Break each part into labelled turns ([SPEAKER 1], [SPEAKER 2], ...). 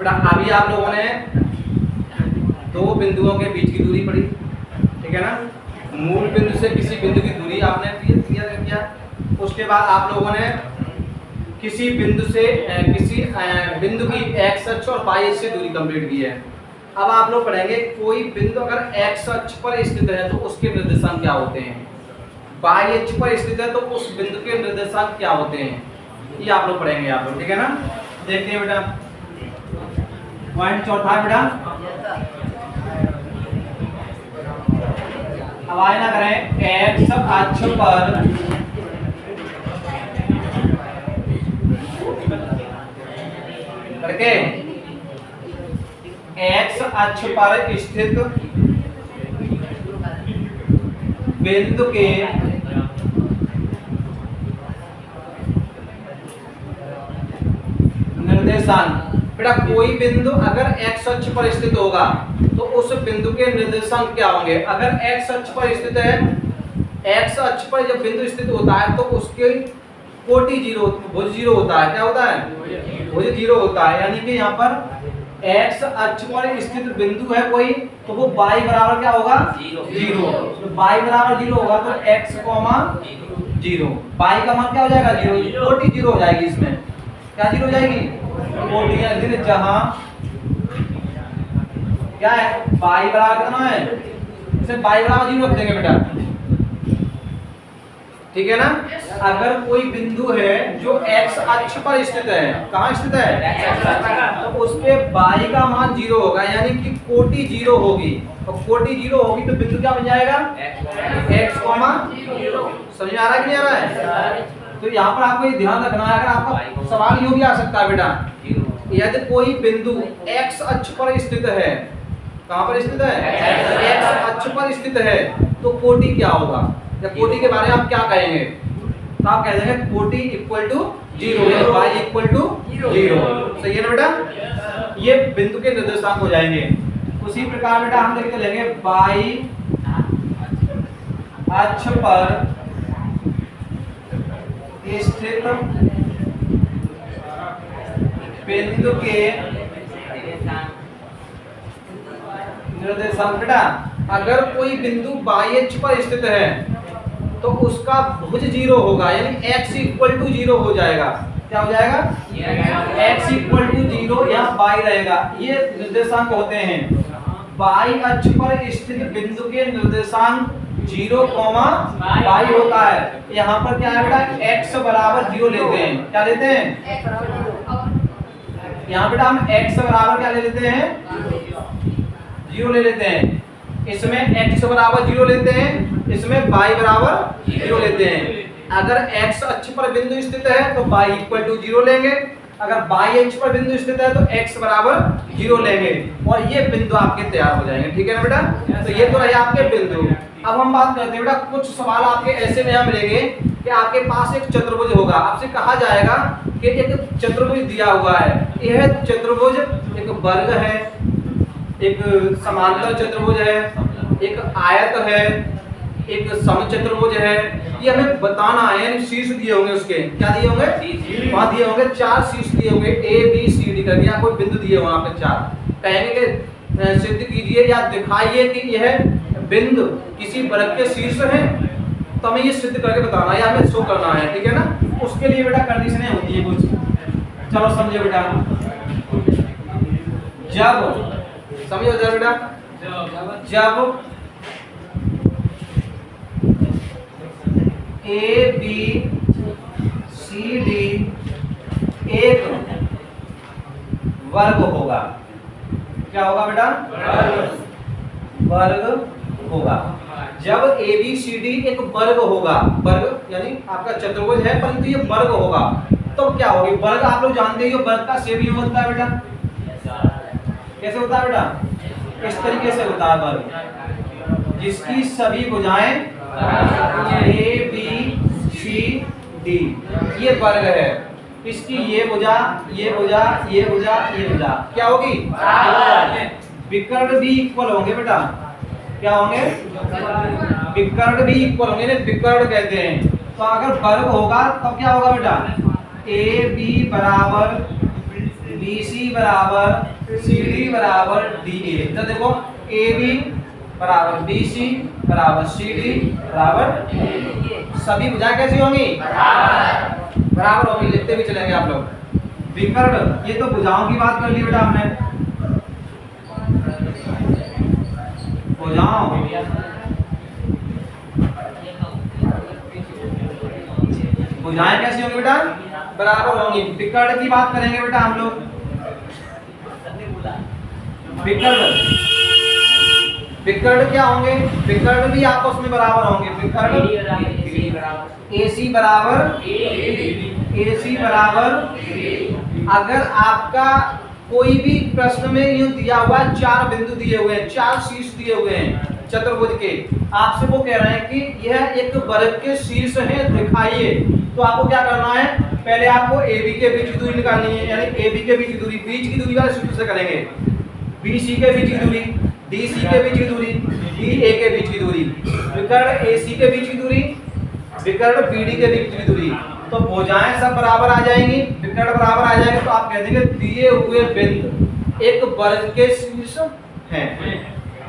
[SPEAKER 1] बेटा अभी आप लोगों ने दो बिंदुओं के बीच की दूरी पढ़ी, ठीक है ना। मूल बिंदु से किसी बिंदु की दूरी आपने किया। उसके बाद आप लोगों ने किसी बिंदु से किसी बिंदु की एक्स अक्ष और वाई अक्ष से दूरी कंप्लीट की है। अब आप लोग पढ़ेंगे कोई बिंदु अगर एक्स अक्ष पर स्थित है तो उसके निर्देशांक क्या होते हैं, वाई अक्ष पर स्थित है तो उस बिंदु के निर्देशांक क्या होते हैं, ये आप लोग पढ़ेंगे आप लोग, ठीक है ना। देखते हैं बेटा पॉइंट चौथा बेटा, अब आए ना करें एक्स अक्ष पर करके एक्स अक्ष पर स्थित बिंदु के निर्देशांक। बेटा कोई बिंदु अगर एक्स अक्ष पर स्थित होगा तो उस बिंदु के निर्देशांक क्या होंगे। अगर एक्स अक्ष पर स्थित है, एक्स अक्ष पर जब बिंदु स्थित होता है तो उसके कोटि जीरो, भुज जीरो होता है। क्या होता है, भुज जीरो होता है। यानी कि यहाँ पर एक्स अक्ष पर स्थित बिंदु है कोई, तो वो y बराबर क्या होगा, जीरो। तो y बराबर जीरो होगा तो x कॉमा जीरो, y का मान क्या हो जाएगा, जीरो। कोटि जीरो हो जाएगी, इसमें क्या जीरो हो जाएगी, कोटि। यानी जहां क्या है y बराबर कितना है, इसे y बराबर जीरो रख देंगे बेटा, ठीक है ना। अगर कोई बिंदु है जो x अक्ष पर स्थित है, कहाँ स्थित है, तो उसके y का मान जीरो होगा, यानी कि कोटि जीरो होगी। और कोटि जीरो होगी तो बिंदु क्या बन जाएगा, x कॉमा। समझ में आ रहा है कि नहीं आ रहा है। तो यहाँ पर आपको ये ध्यान रखना है, अगर आपका सवाल यूं भी आ सकता है बेटा, यदि कोई बिंदु x अक्ष पर स्थित है, कहाँ पर स्थित है, x अक्ष पर स्थित है, तो कोटि क्या होगा, या कोटि के बारे में आप क्या कहेंगे, तो आप कह देंगे कोटि इक्वल टू जीरो, या y इक्वल टू जीरो। सही है ना बेटा, ये बिंदु के निर्देशांक हो जाएंगे। उसी प्रकार बेटा हम लिख लेंगे y अक्ष पर स्थित बिंदु के निर्देशांक। बेटा अगर कोई बिंदु y अक्ष पर स्थित है तो उसका भुज जीरो होगा, यानी x इक्वल टू जीरो हो जाएगा। क्या हो जाएगा, x इक्वल टू जीरो, या y रहेगा। ये निर्देशांक होते हैं। y अक्ष पर स्थित बिंदु के निर्देशांक जीरो कॉमा y होता है। यहाँ पर क्या है बेटा, x बराबर जीरो लेते हैं। क्या लेते हैं, यहाँ बेटा हम x बराबर क्या ले लेते हैं, जीरो ले लेते हैं। इसमें x बराबर जीरो लेते हैं, इसमें y बराबर जीरो लेते हैं। अगर x अक्ष पर बिंदु स्थित है तो y इक्वल टू जीरो लेंगे, अगर y अक्ष पर बिंदु स्थित है तो x बराबर जीरो लेंगे, और ये बिंदु आपके तैयार हो जाएंगे, ठीक है ना बेटा। तो ये तो रहे आपके बिंदु। अब हम बात करते हैं बेटा, कुछ सवाल आपके ऐसे में यहाँ मिलेंगे कि आपके पास एक चतुर्भुज होगा, आपसे कहा जाएगा कि एक चतुर्भुज दिया हुआ है। यह चतुर्भुज एक वर्ग है, एक समांतर चतुर्भुज है, एक आयत है, एक समचतुर्भुज है। ये हमें बताना है, यानी शीर्ष दिए होंगे उसके, क्या दिए होंगे, वहां दिए होंगे चार शीर्ष दिए होंगे, ए बी सी डी करके, या कोई बिंदु दिए वहां पे चार। कहेंगे कि सिद्ध कीजिए या दिखाइए कि यह बिंदु किसी वर्ग के शीर्ष है, तो हमें ये सिद्ध करके बताना है या हमें शो करना है, ठीक है ना। उसके लिए बेटा कंडीशनें होती है कुछ, चलो समझे बेटा। जब समझो जरा बेटा, जब ए बी सी डी एक वर्ग होगा, क्या होगा बेटा, वर्ग होगा। जब ए बी सी डी एक वर्ग होगा, वर्ग यानी आपका चतुर्भुज है परंतु ये वर्ग होगा, तो क्या होगी, वर्ग आप लोग जानते हो वर्ग का शेप यूं होता है बेटा, कैसे होता है बेटा, इस तरीके से होता है वर्ग, जिसकी सभी भुजाएं ए बी सी डी, ये वर्ग है। इसकी ये भुजा, ये भुजा, ये भुजा, ये भुजा क्या होगी, विकर्ण भी इक्वल होंगे बेटा, क्या होंगे, विकर्ण भी इक्वल होंगे, विकर्ण कहते हैं। तो अगर वर्ग होगा तब क्या होगा बेटा, ए बी बराबर BC बराबर CD बराबर DA। तो देखो AB बराबर BC बराबर CD बराबर सभी भुजाएं कैसी होंगी? बराबर होंगी। लिखते भी चलेंगे आप लोग। विकर्ण, ये तो भुजाओं की बात कर ली बेटा हमने। भुजाओं भुजाएं कैसी होंगी बेटा? बराबर होंगी। विकर्ण की बात करेंगे बेटा हम लोग। विकर्ण, विकर्ण क्या होंगे? विकर्ण भी आपस में बराबर होंगे। विकर्ण AC बराबर अगर आपका कोई भी प्रश्न में यूं दिया हुआ है, 4 बिंदु दिए हुए हैं, 4 शीर्ष दिए हुए हैं चतुर्भुज के, आपसे वो कह रहे हैं कि यह एक वर्ग के शीर्ष हैं, दिखाइए। तो आपको क्या करना है? पहले आपको AB के बीच की दूरी निकालनी है, यानी AB के बीच की दूरी, बीच की दूरी वाले सूत्र से करेंगे। BC के बीच की दूरी, DC के बीच की दूरी, DA के बीच की दूरी, विकर्ण AC के बीच की दूरी, विकर्ण BD के बीच की दूरी। तो भुजाएं सब बराबर आ जाएंगी, विकर्ण बराबर आ जाएंगे। तो आप कह देंगे दिए हुए बिंदु एक वर्ग के शीर्ष हैं।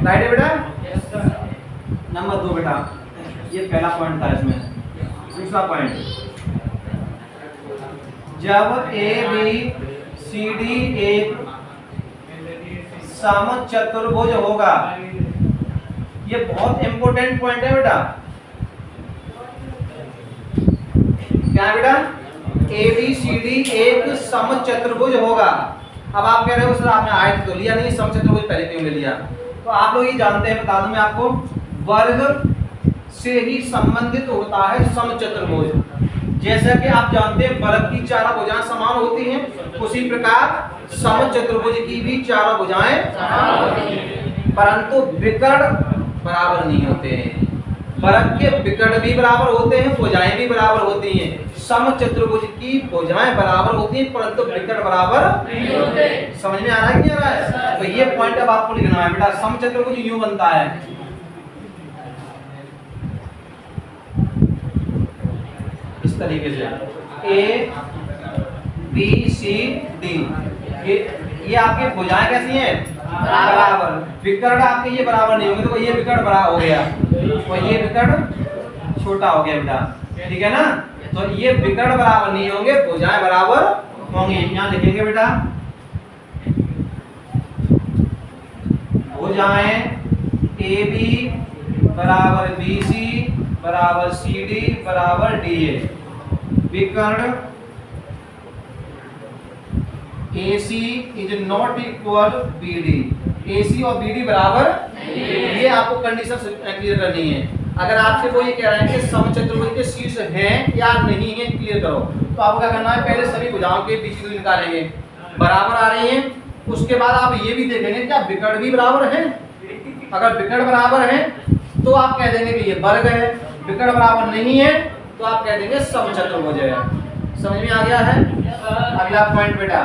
[SPEAKER 1] राइट है बेटा? नंबर 2 बेटा, ये पहला पॉइंट था इसमें। दूसरा पॉइंट, जब ABCD एक समचतुर्भुज होगा, ये बहुत इंपॉर्टेंट पॉइंट है बेटा। क्या है बेटा? ABCD एक समचतुर्भुज होगा। अब आप कह रहे हो सर आपने आयत तो लिया नहीं, समचतुर्भुज पहले क्यों ले लिया? तो आप लोग ये जानते हैं, बता दूं मैं आपको, वर्ग से ही संबंधित होता है समचतुर्भुज। जैसा कि आप जानते हैं वर्ग की चारों भुजाएं समान होती हैं, उसी प्रकार समचतुर्भुज की भी चारों भुजाएं समान होती हैं, परंतु विकर्ण बराबर नहीं होते हैं। वर्ग के विकर्ण भी बराबर होते हैं, भुजाएं भी बराबर होती हैं। समचतुर्भुज की भुजाएं बराबर होती हैं, परंतु विकर्ण बराबर नहीं होते। समझ में आ रहा है कि नहीं आ रहा है? तो ये पॉइंट अब आपको लिखना है बेटा। समचतुर्भुज यूं बनता है, इस तरीके से A B C D। ये आपकी भुजाएं कैसी हैं? बराबर। विकर्ण आपके ये बराबर नहीं होंगे, तो ये विकर्ण बड़ा हो गया और ये विकर्ण छोटा हो गया बेटा। ठीक है ना? तो ये विकर्ण बराबर नहीं होंगे, भुजाएं बराबर होंगी। यहाँ लिखेंगे बेटा, भुजाएं AB बराबर BC बराबर CD बराबर DA। विकर्ण AC is not equal BD। AC और BD बराबर, ये आपको कंडीशन क्लियर करनी है। अगर आपसे कोई ये कह रहा है कि समचतुर्भुज के शीर्ष हैं या नहीं है, क्लियर करो, तो आपको क्या करना है? पहले सभी भुजाओं के बीच की दूरी निकालेंगे, बराबर आ रही हैं। उसके बाद आप ये भी देखेंगे क्या विकर्ण भी बराबर है। अगर विकर्ण बराबर है तो आप कह देंगे कि ये वर्ग है, विकर्ण बराबर नहीं है तो आप कह देंगे समचतुर्भुज है। समझ में आ गया है? अगला पॉइंट बेटा,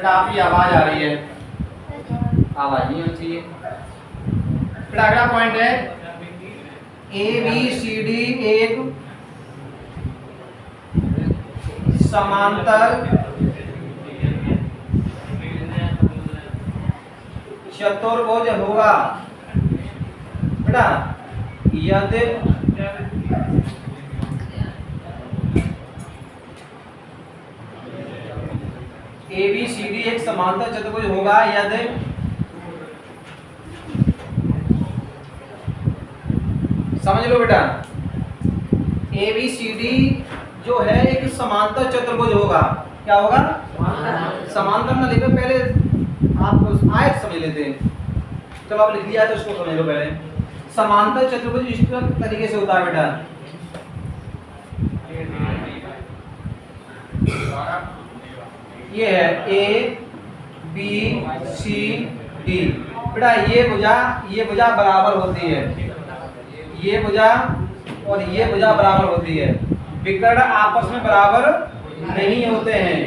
[SPEAKER 1] आपकी आवाज आ रही है, आवाज नहीं होनी चाहिए। फिर अगला पॉइंट है, ABCD एक समांतर चतुर्भुज होगा बेटा, यदि ABCD एक समांतर चतुर्भुज होगा यदि समझ लो बेटा, ABCD जो है एक समांतर चतुर्भुज होगा। क्या होगा? समांतर ना लिखे, पहले आप आयत समझ लेते हैं। चलो आप लिख लिया तो इसको समझ लो पहले। समांतर चतुर्भुज इस तरीके से होता है बेटा, ये है A B C D बेटा। ये भुजा बराबर होती है, ये भुजा और ये भुजा बराबर होती है। विकर्ण आपस में बराबर नहीं होते हैं।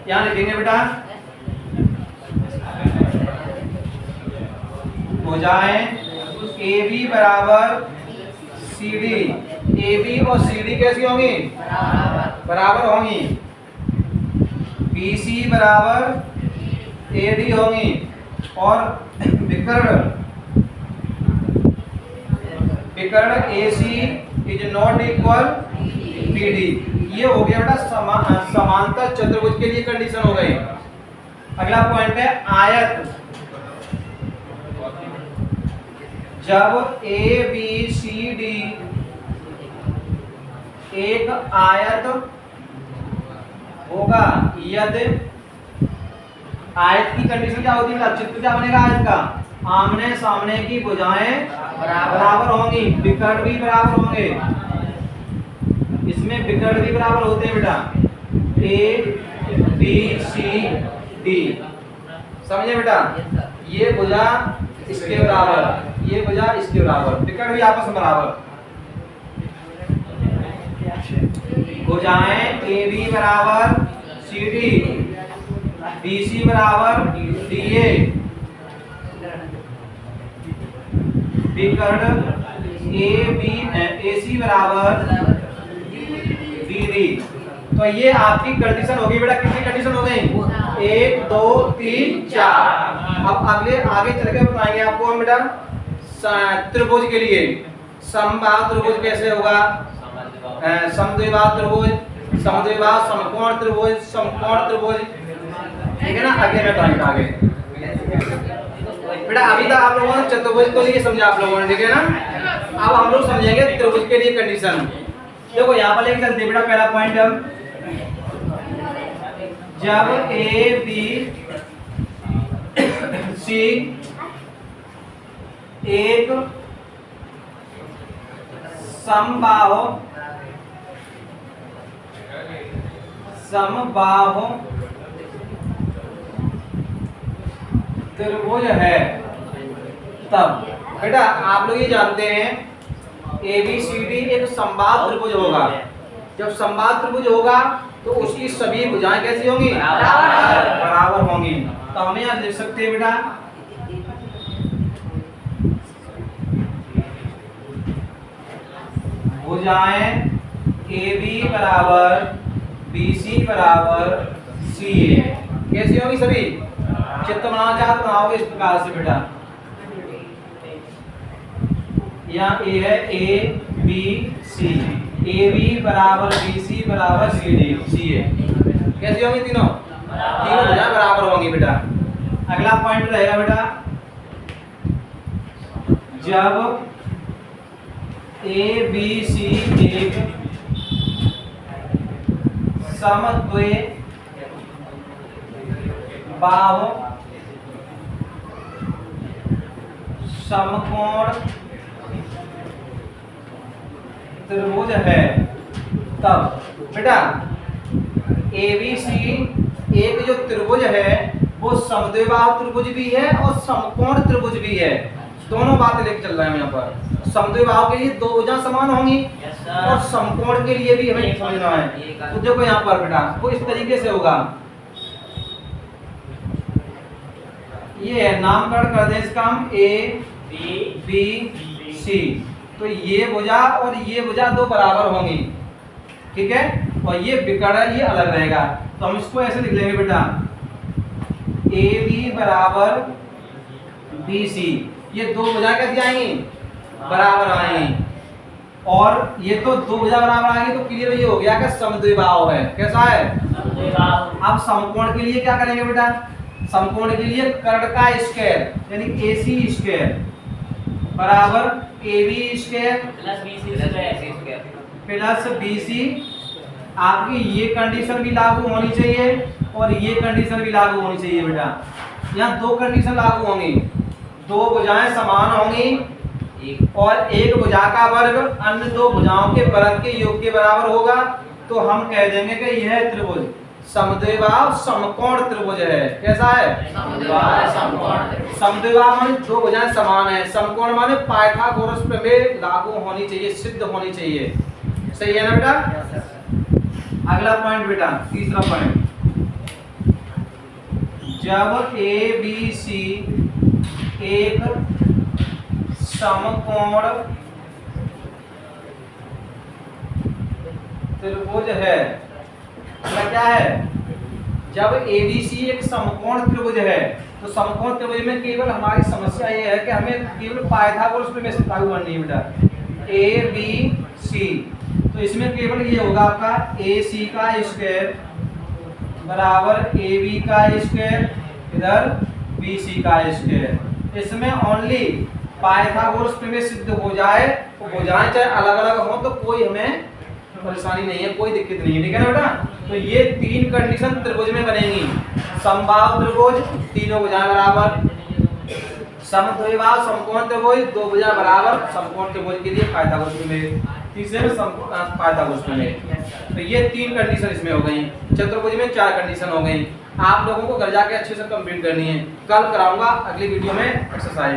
[SPEAKER 1] यहाँ लिखेंगे बेटा, भुजाएं AB बराबर सी डी, ए बी और सी डी कैसी होंगी? बराबर होंगी। बी सी बराबर ए डी होंगी और विकर्ण A C is not equal B D. ये हो गया बेटा समांतर चतुर्भुज के लिए कंडीशन हो गई। अगला पॉइंट है आयत। जब ए बी सी डी एक आयत होगा, यदि आयत की कंडीशन क्या होती है? चित्र क्या बनेगा आयत का? आमने सामने की भुजाएं बराबर होंगी, विकर्ण भी बराबर होंगे। इसमें विकर्ण भी बराबर होते हैं बेटा, ए बी सी डी। समझे बेटा? ये भुजा इसके बराबर, ये भुजा इसके बराबर, विकर्ण भी आपस में बराबर। भुजाएं ए बी बराबर सी डी, बी सी बराबर डी ए, विकर्ण ए बी ए सी बराबर बी डी। तो ये आपकी कंडीशन होगी बेटा। कितनी कंडीशन हो गई? 1 2 3 4। अब आगे चल के बताएंगे आपको हम बेटा त्रिभुज के लिए। समबाहु त्रिभुज कैसे होगा? समद्विबाहु त्रिभुज, समद्विबाहु समकोण त्रिभुज, समकोण त्रिभुज, ठीक है ना? आगे मैं बताऊंगा आगे बेटा। अभी तक आप लोगों ने चतुर्भुज को लिए समझा आप लोगों ने, ठीक है ना? अब हम लोग समझेंगे त्रिभुज के लिए कंडीशन। देखो यहाँ पर लेके चलते बेटा। पहला पॉइंट हम, जब ए बी सी एक समबाहु त्रिभुज है, तब बेटा आप लोग ये जानते हैं ए बी सी डी एक समबाहु त्रिभुज होगा। जब समबाहु त्रिभुज होगा तो उसकी सभी भुजाएं कैसी होंगी? बराबर होंगी। तो हम यहाँ लिख सकते हैं बेटा भुजाएं ए बी बराबर बी सी बराबर सी ए कैसी होंगी? सभी चित्र बनाना चाहते बनाओगे इस प्रकार से बेटा। यहाँ ए है A B C, A B बराबर बी सी बराबर सी डी सी ए कैसी होंगी? तीनों भुजाएं बराबर होंगी बेटा। अगला पॉइंट रहेगा बेटा, जब ए बी सी एक समद्वि बाहु समकोण त्रिभुज है, तब बेटा ए बी सी एक जो त्रिभुज है वो समद्विबाहु त्रिभुज भी है और समकोण त्रिभुज भी है। दोनों बातें लेके चल रहे हैं यहाँ पर। समद्विबाहु के लिए दो भुजाएं समान होंगी और समकोण के लिए भी हमें समझना है। तो देखो यहाँ पर बेटा वो इस तरीके से होगा। ये है, नामकरण कर दें इसका हम ए बी सी। तो ये भुजा और ये भुजा दो बराबर होंगी, ठीक है? और ये विकर्ण ये अलग रहेगा। तो हम इसको ऐसे लिख लेंगे बेटा, ए बी बराबर बी सी। ये दो भुजा कैसी आएंगी? बराबर आएंगी। और ये तो दो भुजा बराबर आएंगी तो क्लियर ये हो गया कि समद्विबाहु है। कैसा है? अब समकोण के लिए क्या करेंगे बेटा? समकोण के लिए कर्ण का स्क्वायर यानी ए सी स्क्वायर बराबर A B square plus B C. आपकी ये कंडीशन भी लागू होनी चाहिए और ये कंडीशन भी लागू होनी चाहिए बेटा। यहाँ दो कंडीशन लागू होंगी, दो भुजाएं समान होंगी और एक भुजा का वर्ग अन्य दो भुजाओं के वर्ग के योग के बराबर होगा। तो हम कह देंगे कि यह त्रिभुज समद्विबाहु समकोण त्रिभुज है। कैसा है? समद्विबाहु माने दो भुजाएं समान है, समकोण माने पाइथागोरस प्रमेय लागू होनी चाहिए, सिद्ध होनी चाहिए। सही है ना बेटा? अगला पॉइंट बेटा, तीसरा पॉइंट, जब ए बी सी एक समकोण त्रिभुज है, क्या है, जब एबीसी एक समकोण त्रिभुज है तो समकोण त्रिभुज में केवल हमारी समस्या ये है कि हमें केवल पाइथागोरस प्रमेय से लागू करनी है बेटा, ए बी सी। तो इसमें केवल ये होगा आपका ए सी का स्क्वायर बराबर ए बी का स्क्वायर इधर बी सी का स्क्वायर। इसमें ओनली पाइथागोरस प्रमेय सिद्ध हो जाए तो हो जाए, चाहे अलग अलग हो तो कोई हमें परेशानी नहीं है, कोई दिक्कत नहीं है, ठीक है ना बेटा। तो ये तीन कंडीशन त्रिभुज में बनेगी, समबाहु त्रिभुज तीनों भुजाएं बराबर, समद्विबाहु समकोण त्रिभुज दो भुजा बराबर समकोण त्रिभुज के लिए पाइथागोरस प्रमेय, तीसरे में पाइथागोरस प्रमेय। तो ये तीन कंडीशन इसमें हो गई, चतुर्भुज में चार कंडीशन हो गई। आप लोगों को घर जाके अच्छे से कंप्लीट करनी है, कल कराऊंगा अगली वीडियो में एक्सरसाइज।